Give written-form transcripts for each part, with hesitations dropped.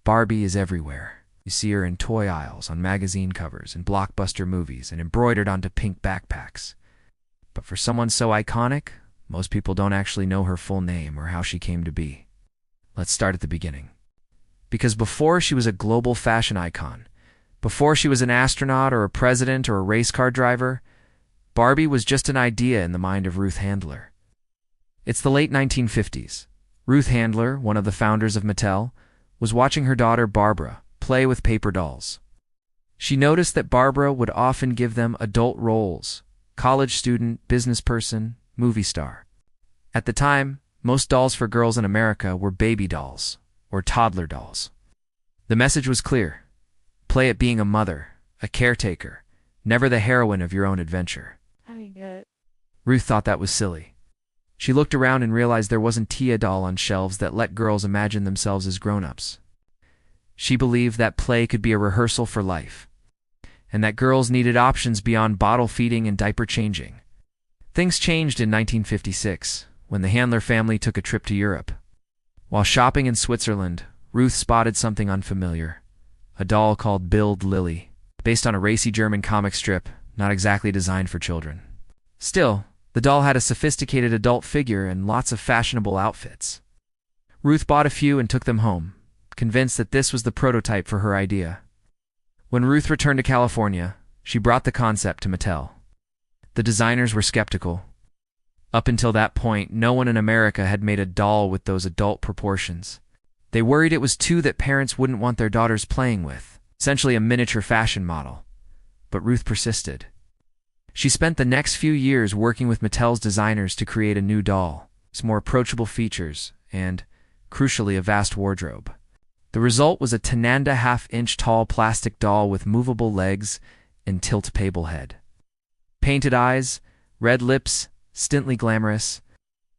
Barbie is everywhere. You see her in toy aisles, on magazine covers, in blockbuster movies, and embroidered onto pink backpacks. But for someone so iconic, most people don't actually know her full name or how she came to be. Let's start at the beginning. Because before she was a global fashion icon, before she was an astronaut or a president or a race car driver, Barbie was just an idea in the mind of Ruth Handler. It's the late 1950s. Ruth Handler, one of the founders of Mattel, was watching her daughter Barbara play with paper dolls. She noticed that Barbara would often give them adult roles: college student, business person, movie star. At the time, most dolls for girls in America were baby dolls or toddler dolls. The message was clear: play at being a mother, a caretaker, never the heroine of your own adventure. Ruth thought that was silly. She looked around and realized there wasn't a doll on shelves that let girls imagine themselves as grown-ups. She believed that play could be a rehearsal for life, and that girls needed options beyond bottle feeding and diaper changing. Things changed in 1956, when the Handler family took a trip to Europe. While shopping in Switzerland, Ruth spotted something unfamiliar: a doll called Build Lily, based on a racy German comic strip, not exactly designed for children. Still, the doll had a sophisticated adult figure and lots of fashionable outfits. Ruth bought a few and took them home, convinced that this was the prototype for her idea. When Ruth returned to California, she brought the concept to Mattel. The designers were skeptical. Up until that point, no one in America had made a doll with those adult proportions. They worried it was too that parents wouldn't want their daughters playing with, essentially a miniature fashion model. But Ruth persisted. She spent the next few years working with Mattel's designers to create a new doll, with more approachable features, and, crucially, a vast wardrobe. The result was a Tananda half-inch tall plastic doll with movable legs and tilt-table head. Painted eyes, red lips, stintly glamorous.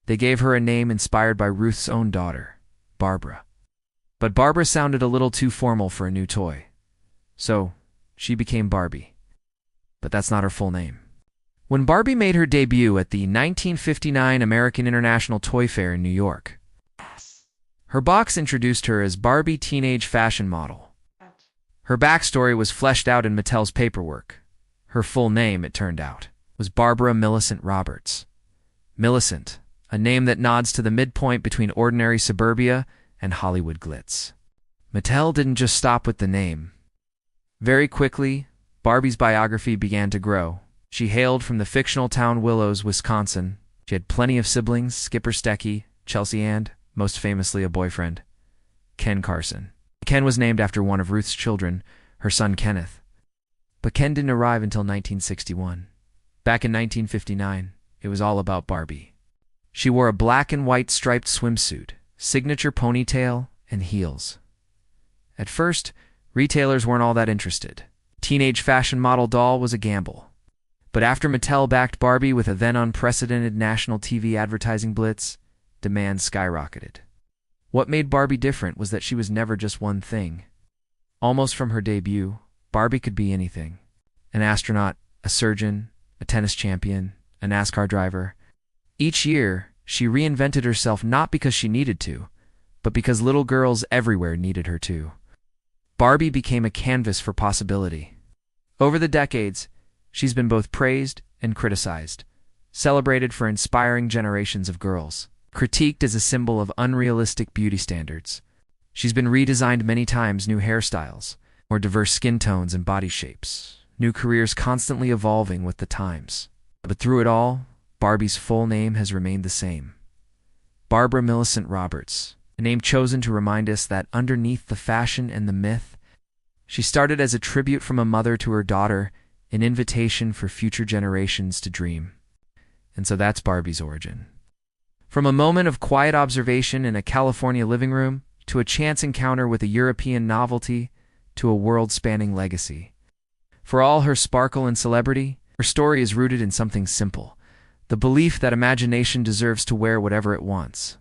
They gave her a name inspired by Ruth's own daughter, Barbara. But Barbara sounded a little too formal for a new toy. So, she became Barbie. But that's not her full name. When Barbie made her debut at the 1959 American International Toy Fair in New York, her box introduced her as Barbie Teenage Fashion Model. Her backstory was fleshed out in Mattel's paperwork. Her full name, it turned out, was Barbara Millicent Roberts. Millicent, a name that nods to the midpoint between ordinary suburbia and Hollywood glitz. Mattel didn't just stop with the name. Very quickly, Barbie's biography began to grow. She hailed from the fictional town Willows, Wisconsin. She had plenty of siblings: Skipper Stecky, Chelsea, and, most famously, a boyfriend, Ken Carson. Ken was named after one of Ruth's children, her son Kenneth. But Ken didn't arrive until 1961. Back in 1959, it was all about Barbie. She wore a black and white striped swimsuit, signature ponytail, and heels. At first, retailers weren't all that interested. Teenage fashion model doll was a gamble. But after Mattel backed Barbie with a then unprecedented national TV advertising blitz, demand skyrocketed. What made Barbie different was that she was never just one thing. Almost from her debut, Barbie could be anything: an astronaut, a surgeon, a tennis champion, a NASCAR driver. Each year, she reinvented herself not because she needed to, but because little girls everywhere needed her to. Barbie became a canvas for possibility. Over the decades, she's been both praised and criticized, celebrated for inspiring generations of girls, critiqued as a symbol of unrealistic beauty standards. She's been redesigned many times: new hairstyles, more diverse skin tones and body shapes, new careers constantly evolving with the times. But through it all, Barbie's full name has remained the same: Barbara Millicent Roberts, a name chosen to remind us that underneath the fashion and the myth, she started as a tribute from a mother to her daughter, an invitation for future generations to dream. And so that's Barbie's origin. From a moment of quiet observation in a California living room, to a chance encounter with a European novelty, to a world-spanning legacy. For all her sparkle and celebrity, her story is rooted in something simple: the belief that imagination deserves to wear whatever it wants.